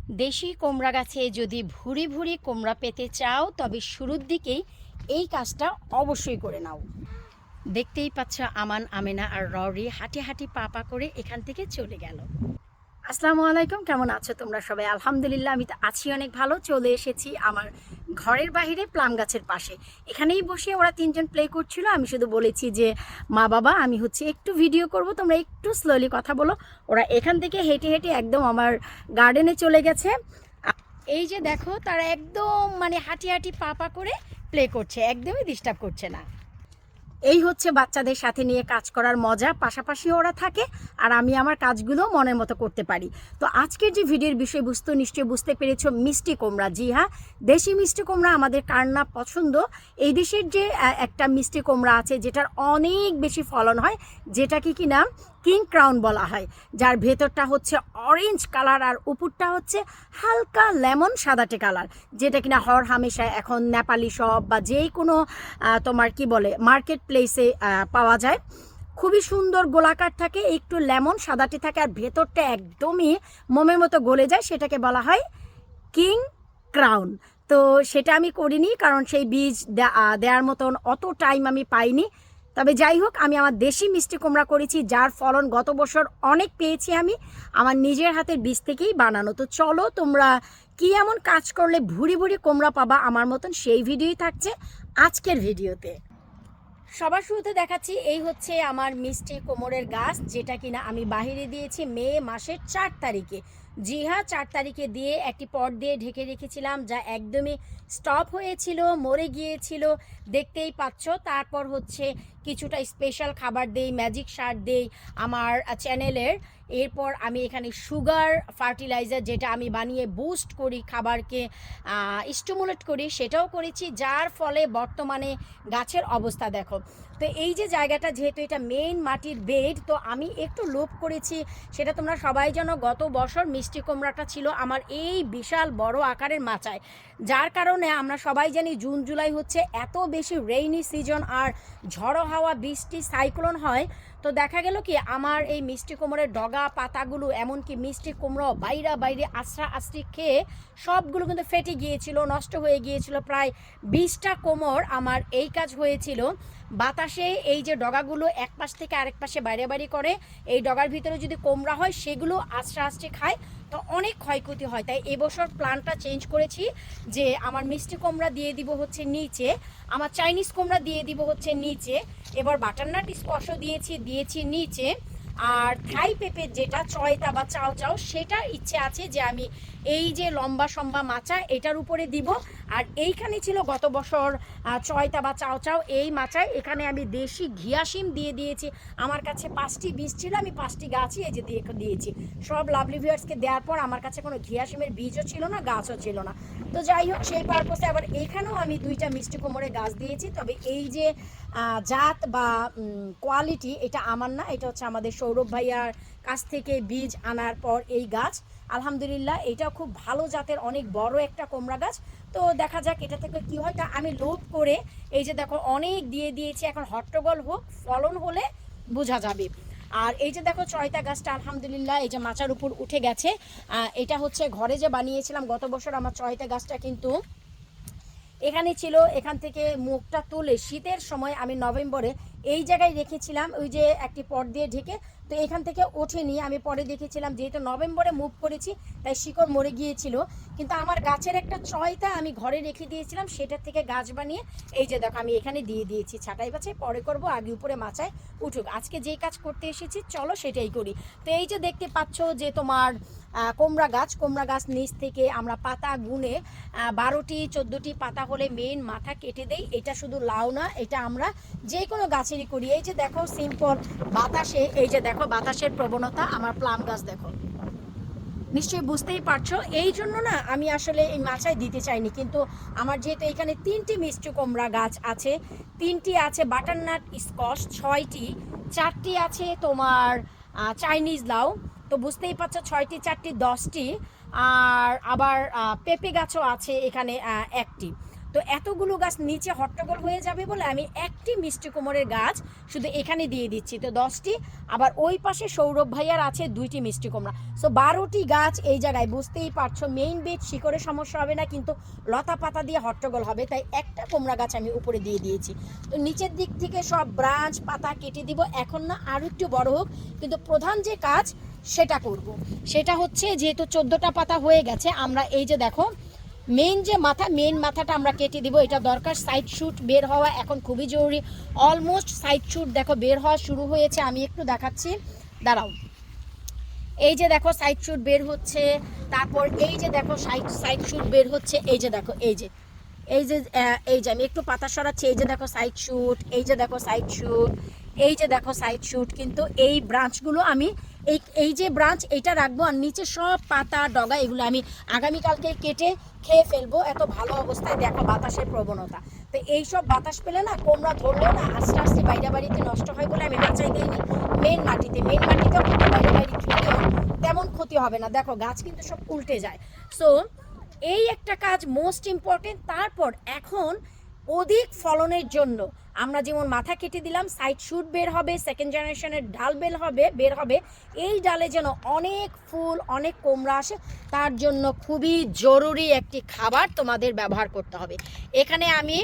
দেশি কুমড়া গাছে যদি ভুরি ভুরি কুমড়া পেতে চাও তবে শুরুর দিকেই এই কাজটা অবশ্যই করে নাও। দেখতেই পাচ্ছ আমান, আমেনা আর ররি হাঁটি হাঁটি পা পা করে এখান থেকে চলে গেল। আসসালামু আলাইকুম, কেমন আছো তোমরা সবাই? আলহামদুলিল্লাহ, আমি তো আছি অনেক ভালো। চলে এসেছি আমার ঘরের বাইরে প্লাম গাছের পাশে। এখানেই বসে ওরা তিনজন প্লে করছিল। আমি শুধু বলেছি যে মা বাবা আমি একটু ভিডিও করব, তোমরা একটু স্লোলি কথা বলো। ওরা এখান থেকে হেঁটে হেঁটে একদম আমার গার্ডেনে চলে গেছে। এই যে দেখো, তারা একদম হাঁটি হাঁটি পা পা করে প্লে করছে, একদমই ডিস্টার্ব করছে না। এই হচ্ছে বাচ্চাদের সাথে নিয়ে কাজ করার মজা। পাশাপাশি ওরা থাকে আর আমি আমার কাজগুলো মনের মতো করতে পারি। তো আজকের যে ভিডিওর বিষয়বস্তু নিশ্চয়ই বুঝতে পেরেছো, মিষ্টি কুমড়া। জি হ্যাঁ, দেশি মিষ্টি কুমড়া আমাদের কার না পছন্দ। এই দেশের যে একটা মিষ্টি কুমড়া আছে যেটার অনেক বেশি ফলন হয়, যেটাকে কি নাম, কিং ক্রাউন বলা হয়, যার ভেতরটা হচ্ছে অরেঞ্জ কালার আর উপরটা হচ্ছে হালকা লেমন সাদাটে কালার, যেটা কিনা হর হামেশা এখন নেপালি শপ বা যেই কোনো তোমার কি বলে মার্কেট প্লেসে পাওয়া যায়। খুবই সুন্দর গোলাকার থাকে, একটু লেমন সাদাটে থাকে আর ভেতরটা একদমই মোমের মতো গলে যায়, সেটাকে বলা হয় কিং ক্রাউন। তো সেটা আমি করিনি, কারণ সেই বীজ দেওয়ার মতন অত টাইম আমি পাইনি। তবে যাই হোক, আমি আমার দেশি মিষ্টি কুমড়া করেছি, যার ফলন গত বছর অনেক পেয়েছি আমি আমার নিজের হাতের বীজ থেকেই বানানো। তো চলো, তোমরা কি এমন কাজ করলে ভুরি ভুরি কুমড়া পাবা আমার মতন, সেই ভিডিওই থাকছে আজকের ভিডিওতে। সবার শুরুতে দেখাচ্ছি, এই হচ্ছে আমার মিষ্টি কোমরের গাছ, যেটা কিনা আমি বাহিরে দিয়েছি মে মাসের 4 তারিখে। জি হ্যাঁ, 4 তারিখে দিয়ে একটি পট দিয়ে ঢেকে রেখেছিলাম, যা একদমই স্টপ হয়েছিল, মরে গিয়েছিল, দেখতেই পাচ্ছ। তারপর হচ্ছে কিছুটা স্পেশাল খাবার দেই, ম্যাজিক সার দেই আমার চ্যানেলের। এরপর আমি এখানে সুগার ফার্টিলাইজার, যেটা আমি বানিয়ে বুস্ট করি, খাবারকে স্টিমুলেট করি, সেটাও করেছি, যার ফলে বর্তমানে গাছের অবস্থা দেখো। তো এই যে জায়গাটা, যেহেতু এটা মেইন মাটির বেড, তো আমি একটু লোভ করেছি, সেটা তোমরা সবাই জানো, গত বছর মিষ্টি কুমড়াটা ছিল আমার এই বিশাল বড় আকারের মাচায়, যার কারণে আমরা সবাই জানি জুন জুলাই হচ্ছে এত বেশি রেইনি সিজন আর ঝড়ো হাওয়া বৃষ্টি সাইক্লোন হয়। তো দেখা গেল কি, আমার এই মিষ্টি কুমড়োর ডগা পাতাগুলো, এমনকি মিষ্টি কুমড়ো বাইরে বাইরে আশ্রা আশ্রি খেয়ে সবগুলো কিন্তু ফেটে গিয়েছিল, নষ্ট হয়ে গিয়েছিল। প্রায় 20টা কোমর আমার এই কাজ হয়েছিল। বাতাসে এই যে ডগাগুলো এক পাশ থেকে আরেক পাশে বাইরে বাইরে করে, এই ডগার ভিতরে যদি কোমড়া হয় সেগুলো আশ্রা আশ্রি খায়, তো অনেক ক্ষয়ক্ষতি হয়। তাই এবছর প্ল্যানটা চেঞ্জ করেছি, যে আমার মিষ্টি কুমড়া দিয়ে দিব হচ্ছে নিচে, আমার চাইনিজ কুমড়া দিয়ে দিব হচ্ছে নিচে, এবার বাটারনাট স্কোয়াশ দিয়েছি নিচে, আর থাই পেঁপের যেটা চয়তা বা চাও চাও, সেটা ইচ্ছে আছে যে আমি এই যে লম্বা সম্বা মাচা এটার উপরে দিব। আর এইখানে ছিল গত বছর চয়তা বা চাও চাও, এই মাচায় এখানে আমি দেশি ঘিয়া শিম দিয়ে দিয়েছি। আমার কাছে 5টি বীজ ছিল, আমি 5টি গাছই এই যে দিয়েছি। সব লাভলি ভিউয়ার্সকে দেওয়ার পর আমার কাছে কোনো ঘিয়া শিমের বীজও ছিল না, গাছও ছিল না। তো যাই হোক, সেই পারপোসে আবার এখানেও আমি 2টা মিষ্টি কুমড়োর গাছ দিয়েছি। তবে এই যে জাত বা কোয়ালিটি, এটা আমার না, এটা হচ্ছে আমাদের সৌরভ ভাইয়ার কাছ থেকে বীজ আনার পর এই গাছ। আলহামদুলিল্লাহ, এটা খুব ভালো জাতের, অনেক বড় একটা কুমড়া গাছ। তো দেখা যাক এটা থেকে কি হয়। তা আমি লোভ করে এই যে দেখো অনেক দিয়ে দিয়েছি, এখন হট্টগোল হোক, ফলন হলে বোঝা যাবে। আর এই যে দেখো চয়তা গাছটা আলহামদুলিল্লাহ এই যে মাচার উপর উঠে গেছে। এটা হচ্ছে ঘরে যে বানিয়েছিলাম গত বছর, আমার চয়তা গাছটা কিন্তু এখানে ছিল। এখান থেকে মুখটা তুলে শীতের সময় আমি নভেম্বরে এই জায়গায় রেখেছিলাম, ওই যে একটি পট দিয়ে ঢেকে। তো এখান থেকে ওঠেনি, আমি পরে দেখেছিলাম যেহেতু নভেম্বরে মুভ করেছি তাই শিকড় মরে গিয়েছিল। কিন্তু আমার গাছের একটা চয়তা আমি ঘরে রেখে দিয়েছিলাম, সেটার থেকে গাছ বানিয়ে এই যে দেখো আমি এখানে দিয়ে দিয়েছি। ছাটাই বাছাই পরে করব, আগে উপরে মাচায় উঠুক। আজকে যেই কাজ করতে এসেছি চলো সেটাই করি। তো এই যে দেখতে পাচ্ছ যে তোমার কুমড়া গাছ নিচ থেকে আমরা পাতা গুনে 12টি 14টি পাতা হলে মেন মাথা কেটে দেই। এটা শুধু লাউ না, এটা আমরা যে কোনো গাছেরই করি। এই যে দেখো সিম্পল বাতাসে, এই যে দেখো বাতাসের প্রবণতা, আমার প্লাম গাছ দেখো, নিশ্চয়ই বুঝতেই পারছো। এই জন্য না আমি আসলে এই মাচায় দিতে চাইনি, কিন্তু আমার যেহেতু এখানে 3টি মিষ্টি কুমড়া গাছ আছে, 3টি আছে বাটারনাট স্কোয়াশ, 6টি, 4টি আছে তোমার চাইনিজ লাউ, তো বুঝতেই পারছো 6টি 4টি 10টি, আর আবার পেঁপে গাছও আছে এখানে 1টি। তো এতগুলো গাছ নিচে হট্টগোল হয়ে যাবে বলে আমি একটি মিষ্টি কুমড়ের গাছ শুধু এখানে দিয়ে দিচ্ছি, তো 10টি। আবার ওই পাশে সৌরভ ভাইয়ার আছে 2টি মিষ্টি কুমড়া, সো 12টি গাছ এই জায়গায়। বুঝতেই পারছো মেইন বেড শিকড়ে সমস্যা হবে না, কিন্তু লতা পাতা দিয়ে হট্টগোল হবে, তাই একটা কুমড়া গাছ আমি উপরে দিয়ে দিয়েছি। তো নিচের দিক থেকে সব ব্রাঞ্চ পাতা কেটে দিব, এখন না আরও একটু বড় হোক, কিন্তু প্রধান যে কাজ সেটা করব। সেটা হচ্ছে যেহেতু 14টা পাতা হয়ে গেছে, আমরা এই যে দেখো মেইন যে মেইন মাথাটা আমরা কেটে দিব, এটা দরকার। সাইড শুট বের হওয়া এখন খুবই জরুরি, অলমোস্ট সাইড শুট দেখো বের হওয়া শুরু হয়েছে, আমি একটু দেখাচ্ছি, দাঁড়াও। এই যে দেখো সাইড শুট বের হচ্ছে, তারপর এই যে দেখো সাইড শুট বের হচ্ছে, এই যে দেখো এই যে আমি একটু পাতা সরাচ্ছি, এই যে দেখো সাইড শুট, এই যে দেখো সাইড শুট, এই যে দেখো সাইড শুট। কিন্তু এই ব্রাঞ্চগুলো আমি এই যে ব্রাঞ্চ এইটা রাখবো, আর নিচে সব পাতা ডগা এগুলো আমি আগামীকালকে কেটে খেয়ে ফেলবো, এত ভালো অবস্থায় দেখো বাতাসের প্রবণতা। তো এইসব বাতাস পেলে না কুমড়া ধরলেও না আস্তে আস্তে বাইরে বাড়িতে নষ্ট হয় বলে আমি বাঁচাই দিইনি মেন মাটিতেও বাইরে ধুলেও তেমন ক্ষতি হবে না। দেখো গাছ কিন্তু সব উল্টে যায়। সো এই একটা কাজ মোস্ট ইম্পর্টেন্ট। তারপর এখন অধিক ফলনের জন্য আমরা যেমন মাথা কেটে দিলাম, সাইড শুট বের হবে, সেকেন্ড জেনারেশনের ডাল বের হবে, এই ডালে যেন অনেক ফুল অনেক কুমড়া আসে, তার জন্য খুবই জরুরি একটি খাবার তোমাদের ব্যবহার করতে হবে। এখানে আমি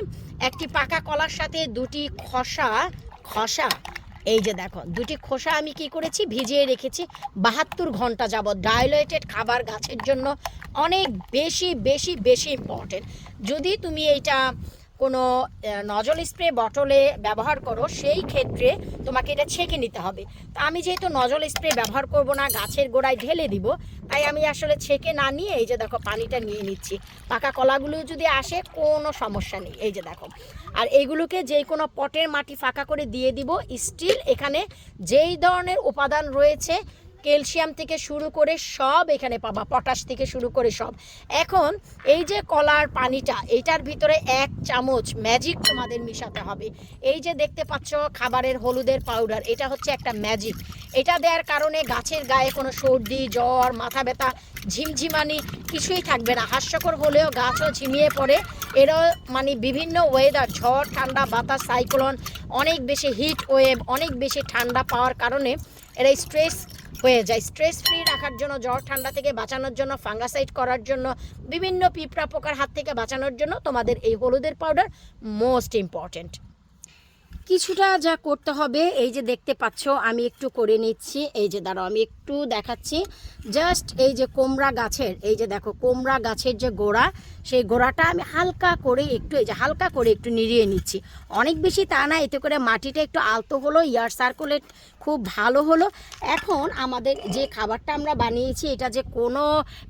একটি পাকা কলার সাথে 2টি খসা এই যে দেখো 2টি খোসা আমি কি করেছি ভিজিয়ে রেখেছি 72 ঘন্টা যাবত। ডাইলেটেড খাবার গাছের জন্য অনেক বেশি বেশি বেশি ইম্পর্টেন্ট। যদি তুমি এইটা কোনো নজল স্প্রে বটলে ব্যবহার করো, সেই ক্ষেত্রে তোমাকে এটা ছেঁকে নিতে হবে। তো আমি যেহেতু নজল স্প্রে ব্যবহার করব না, গাছের গোড়ায় ঢেলে দিব, তাই আমি আসলে ছেঁকে না নিয়ে এই যে দেখো পানিটা নিয়ে নিচ্ছি। পাকা কলাগুলো যদি আসে কোনো সমস্যা নেই, এই যে দেখো। আর এইগুলোকে যে কোনো পটের মাটি ফাঁকা করে দিয়ে দিব। স্টিল এখানে যেই ধরনের উপাদান রয়েছে, ক্যালসিয়াম থেকে শুরু করে সব এখানে পাবা, পটাশ থেকে শুরু করে সব। এখন এই যে কলার পানিটা, এইটার ভিতরে 1 চামচ ম্যাজিক তোমাদের মিশাতে হবে। এই যে দেখতে পাচ্ছ খাবারের হলুদের পাউডার, এটা হচ্ছে একটা ম্যাজিক। এটা দেওয়ার কারণে গাছের গায়ে কোনো সর্দি জ্বর মাথা ব্যথা ঝিমঝিমানি কিছুই থাকবে না। হাস্যকর হলেও গাছও ঝিমিয়ে পড়ে। এরও মানে বিভিন্ন ওয়েদার, ঝড় ঠান্ডা বাতাস সাইক্লোন, অনেক বেশি হিট ওয়েভ, অনেক বেশি ঠান্ডা পাওয়ার কারণে এরা স্ট্রেস হয়ে যায়। স্ট্রেস ফ্রি রাখার জন্য, জ্বর ঠান্ডা থেকে বাঁচানোর জন্য, ফাঙ্গাসাইড করার জন্য, বিভিন্ন পিঁপড়া পোকার হাত থেকে বাঁচানোর জন্য তোমাদের এই হলুদের পাউডার মোস্ট ইম্পর্টেন্ট। কিছুটা যা করতে হবে এই যে দেখতে পাচ্ছ আমি একটু করে নিচ্ছি। এই যে দাঁড়াও আমি একটু দেখাচ্ছি। জাস্ট এই যে কুমড়া গাছের, এই যে দেখো কুমড়া গাছের যে গোড়া, সেই গোড়াটা আমি হালকা করে একটু নিড়িয়ে নিচ্ছি। অনেক বেশি তা না, এতে করে মাটিটা একটু আলতো হলো, এয়ার সার্কুলেট খুব ভালো হলো। এখন আমাদের যে খাবারটা আমরা বানিয়েছি, এটা যে কোনো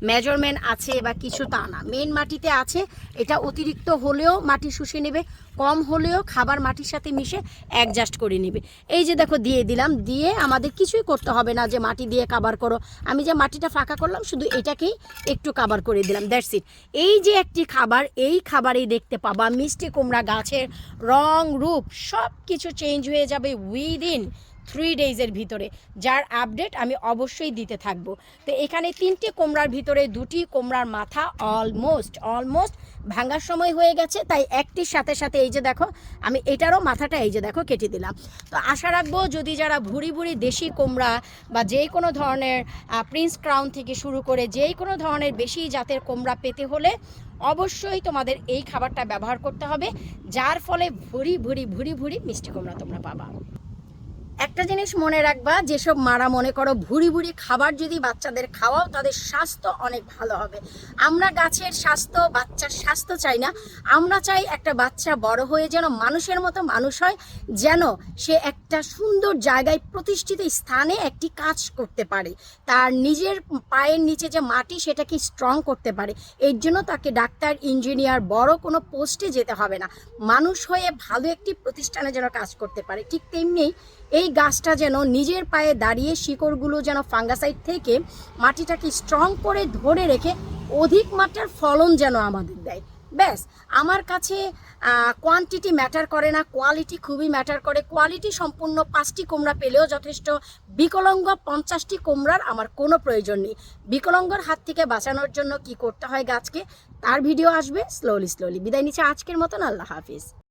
মেজারমেন্ট আছে বা কিছু তা না, মেন মাটিতে আছে। এটা অতিরিক্ত হলেও মাটি শুষে নেবে, কম হলেও খাবার মাটির সাথে মিশে অ্যাডজাস্ট করে নেবে। এই যে দেখো দিয়ে দিলাম, দিয়ে আমাদের কিছুই করতে হবে না যে মাটি দিয়ে কাভার করো। আমি যে মাটিটা ফাঁকা করলাম শুধু এটাকেই একটু কাভার করে দিলাম, দ্যাটস ইট। এই যে একটি খাবার, এই খাবারেই দেখতে পাবা মিষ্টি কুমড়া গাছের রং রূপ সব কিছু চেঞ্জ হয়ে যাবে উইদিন 3 ডেজের ভিতরে, যার আপডেট আমি অবশ্যই দিতে থাকবো। তো এখানে 3টে কুমড়ার ভিতরে 2টি কুমড়ার মাথা অলমোস্ট ভাঙার সময় হয়ে গেছে, তাই একটির সাথে সাথে এই যে দেখো আমি এটারও মাথাটা এই যে দেখো কেটে দিলাম। তো আশা রাখবো যদি যারা ভুড়ি দেশি কুমড়া বা যে কোনো ধরনের প্রিন্স ক্রাউন থেকে শুরু করে যেই কোনো ধরনের বেশি জাতের কুমড়া পেতে হলে অবশ্যই তোমাদের এই খাবারটা ব্যবহার করতে হবে, যার ফলে ভুড়ি মিষ্টি কুমড়া তোমরা পাবা। একটা জিনিস মনে রাখবা, যেসব মারা মনে করো ভুড়ি খাবার যদি বাচ্চাদের খাওয়াও তাদের স্বাস্থ্য অনেক ভালো হবে। আমরা গাছের স্বাস্থ্য, বাচ্চার স্বাস্থ্য চাই না, আমরা চাই একটা বাচ্চা বড় হয়ে যেন মানুষের মতো মানুষ হয়, যেন সে একটা সুন্দর জায়গায় প্রতিষ্ঠিত স্থানে একটি কাজ করতে পারে, তার নিজের পায়ের নিচে যে মাটি সেটাকে স্ট্রং করতে পারে। এর জন্য তাকে ডাক্তার, ইঞ্জিনিয়ার, বড় কোনো পোস্টে যেতে হবে না, মানুষ হয়ে ভালো একটি প্রতিষ্ঠানে যেন কাজ করতে পারে। ঠিক তেমনি এই গাছটা যেন নিজের পায়ে দাঁড়িয়ে শিকড়গুলো যেন ফাঙ্গাসাইড থেকে মাটিটাকে স্ট্রং করে ধরে রেখে অধিক মাত্রার ফলন যেন আমাদের দেয়। ব্যাস। আমার কাছে কোয়ান্টিটি ম্যাটার করে না, কোয়ালিটি খুবই ম্যাটার করে। কোয়ালিটি সম্পূর্ণ 5টি কুমড়া পেলেও যথেষ্ট, বিকলাঙ্গ 50টি কুমড়ার আমার কোনো প্রয়োজন নেই। বিকলাঙ্গর হাত থেকে বাঁচানোর জন্য কি করতে হয় গাছকে, তার ভিডিও আসবে স্লোলি। বিদায় নিচ্ছে আজকের মতন, আল্লাহ হাফিজ।